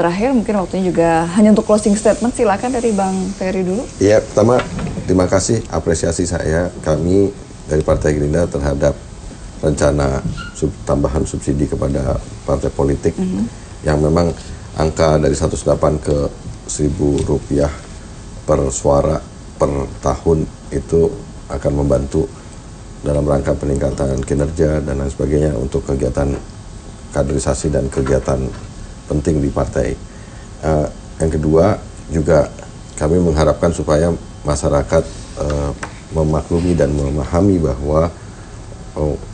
terakhir mungkin waktunya juga hanya untuk closing statement, silakan dari Bang Ferry dulu. Ya, pertama terima kasih apresiasi kami dari Partai Gerindra terhadap rencana tambahan subsidi kepada partai politik yang memang angka dari 108 ke 1.000 rupiah per suara per tahun itu akan membantu dalam rangka peningkatan kinerja dan lain sebagainya untuk kegiatan kaderisasi dan kegiatan penting di partai. Yang kedua juga kami mengharapkan supaya masyarakat memaklumi dan memahami bahwa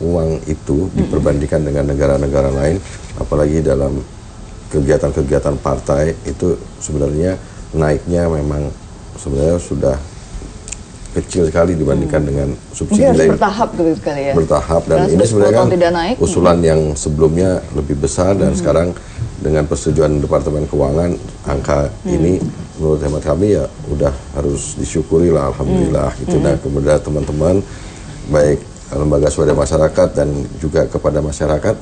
uang itu diperbandingkan dengan negara-negara lain, apalagi dalam kegiatan-kegiatan partai itu sebenarnya naiknya memang sebenarnya sudah kecil sekali dibandingkan dengan subsidi lain. Bertahap gitu kali ya. Bertahap, dan ini sebenarnya kan usulan yang sebelumnya lebih besar dan sekarang dengan persetujuan Departemen Keuangan angka ini menurut hemat kami ya udah harus disyukuri lah, alhamdulillah gitu. Nah, kemudian teman-teman baik lembaga swadaya masyarakat dan juga kepada masyarakat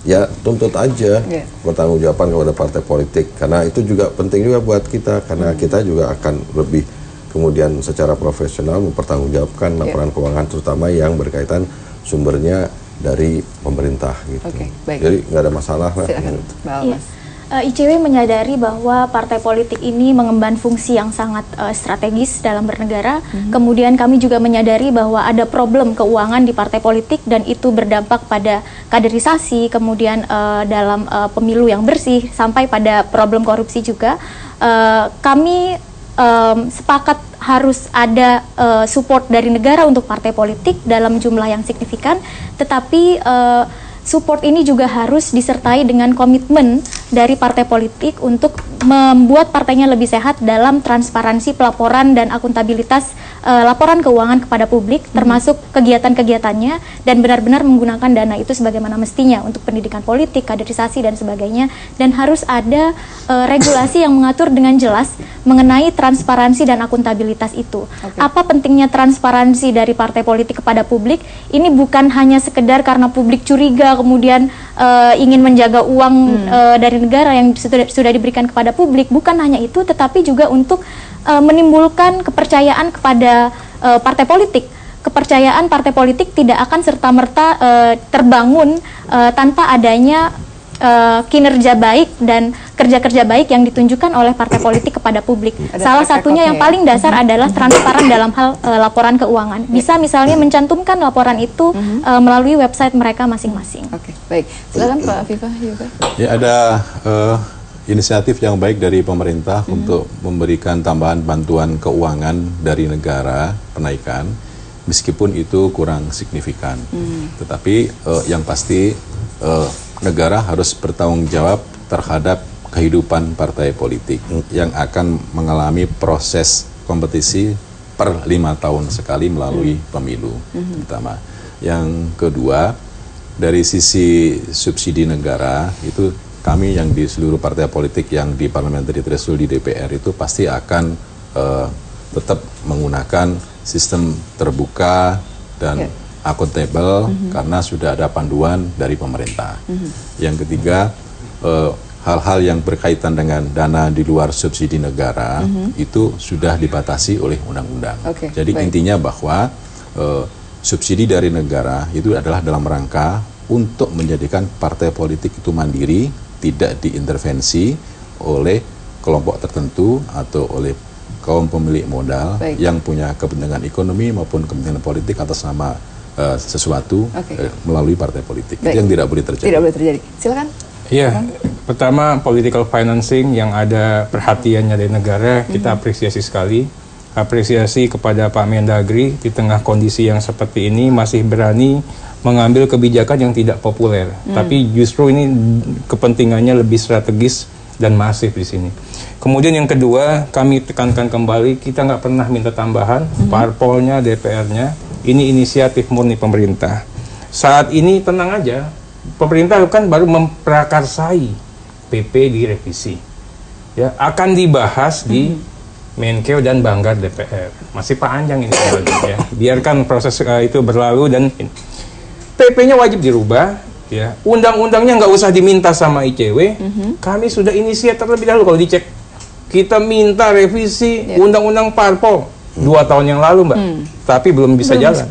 ya tuntut aja pertanggungjawaban kepada partai politik, karena itu juga penting juga buat kita, karena kita juga akan lebih kemudian secara profesional mempertanggungjawabkan laporan keuangan terutama yang berkaitan sumbernya dari pemerintah gitu. Baik. Jadi nggak ada masalah lah. ICW menyadari bahwa partai politik ini mengemban fungsi yang sangat strategis dalam bernegara. Kemudian kami juga menyadari bahwa ada problem keuangan di partai politik dan itu berdampak pada kaderisasi, kemudian dalam pemilu yang bersih, sampai pada problem korupsi juga. Kami sepakat harus ada support dari negara untuk partai politik dalam jumlah yang signifikan, tetapi support ini juga harus disertai dengan komitmen dari partai politik untuk membuat partainya lebih sehat dalam transparansi pelaporan dan akuntabilitas laporan keuangan kepada publik, termasuk kegiatan-kegiatannya, dan benar-benar menggunakan dana itu sebagaimana mestinya untuk pendidikan politik, kaderisasi, dan sebagainya. Dan harus ada regulasi yang mengatur dengan jelas mengenai transparansi dan akuntabilitas itu. Apa pentingnya transparansi dari partai politik kepada publik? Ini bukan hanya sekedar karena publik curiga kemudian ingin menjaga uang dari negara yang sudah diberikan kepada publik, bukan hanya itu, tetapi juga untuk menimbulkan kepercayaan kepada partai politik. Kepercayaan partai politik tidak akan serta-merta terbangun tanpa adanya kinerja baik dan kerja-kerja baik yang ditunjukkan oleh partai politik kepada publik. Salah satunya yang paling dasar adalah transparan dalam hal laporan keuangan. Bisa misalnya mencantumkan laporan itu melalui website mereka masing-masing. Baik. Silakan Pak Afifah juga. Ya, ada inisiatif yang baik dari pemerintah untuk memberikan tambahan bantuan keuangan dari negara, penaikan, meskipun itu kurang signifikan. Tetapi yang pasti negara harus bertanggung jawab terhadap kehidupan partai politik yang akan mengalami proses kompetisi per 5 tahun sekali melalui pemilu terutama. Yang kedua, dari sisi subsidi negara itu kami yang di seluruh partai politik yang di parliamentary threshold di DPR itu pasti akan tetap menggunakan sistem terbuka dan akuntabel karena sudah ada panduan dari pemerintah. Yang ketiga, hal-hal yang berkaitan dengan dana di luar subsidi negara itu sudah dibatasi oleh undang-undang. Jadi intinya bahwa subsidi dari negara itu adalah dalam rangka untuk menjadikan partai politik itu mandiri, tidak diintervensi oleh kelompok tertentu atau oleh kaum pemilik modal yang punya kepentingan ekonomi maupun kepentingan politik atas nama sesuatu melalui partai politik. Itu yang tidak boleh terjadi. Tidak boleh terjadi. Silakan. Iya, pertama political financing yang ada perhatiannya dari negara, kita apresiasi sekali. Apresiasi kepada Pak Mendagri di tengah kondisi yang seperti ini masih berani mengambil kebijakan yang tidak populer, tapi justru ini kepentingannya lebih strategis dan masif di sini. Kemudian yang kedua, kami tekankan kembali, kita nggak pernah minta tambahan, parpolnya, DPR-nya, ini inisiatif murni pemerintah. Saat ini tenang aja, pemerintah kan baru memprakarsai PP direvisi, ya akan dibahas di Menkeu dan Banggar DPR. Masih panjang ini ya. Biarkan proses itu berlalu dan PP-nya wajib dirubah, Ya, undang-undangnya nggak usah diminta sama ICW, kami sudah inisiat terlebih dahulu. Kalau dicek, kita minta revisi undang-undang parpol 2 tahun yang lalu, Mbak, tapi belum bisa jalan.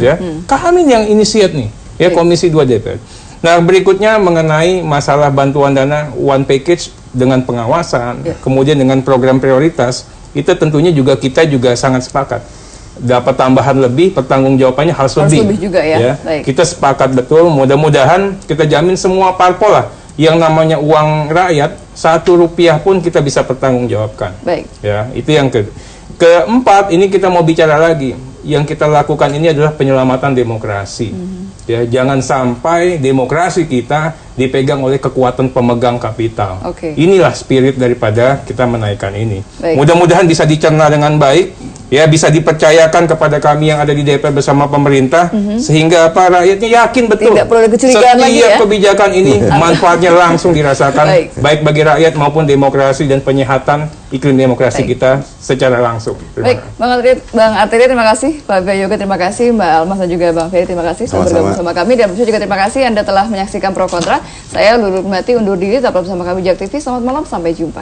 Ya, kami yang inisiat nih, ya Komisi 2 DPR. Nah, berikutnya mengenai masalah bantuan dana one package dengan pengawasan, kemudian dengan program prioritas, itu tentunya kita juga sangat sepakat. Dapat tambahan lebih, pertanggungjawabannya harus lebih juga ya. Kita sepakat betul, mudah-mudahan kita jamin semua parpol lah yang namanya uang rakyat, 1 rupiah pun kita bisa pertanggungjawabkan. Ya, itu yang keempat. Ini kita mau bicara lagi, yang kita lakukan ini adalah penyelamatan demokrasi. Ya, jangan sampai demokrasi kita dipegang oleh kekuatan pemegang kapital. Inilah spirit daripada kita menaikkan ini. Mudah-mudahan bisa dicerna dengan baik. Ya, bisa dipercayakan kepada kami yang ada di DPR bersama pemerintah, sehingga rakyatnya yakin betul setiap kebijakan ini manfaatnya langsung dirasakan, baik bagi rakyat maupun demokrasi dan penyehatan iklim demokrasi kita secara langsung. Bang Arteria terima kasih, Pak Yoga terima kasih, Mbak Almas dan juga Bang Ferry terima kasih sudah bergabung bersama kami, dan juga terima kasih Anda telah menyaksikan Pro Kontra. Saya Lulu Mati undur diri, tetap bersama kami JAK TV. Selamat malam, sampai jumpa.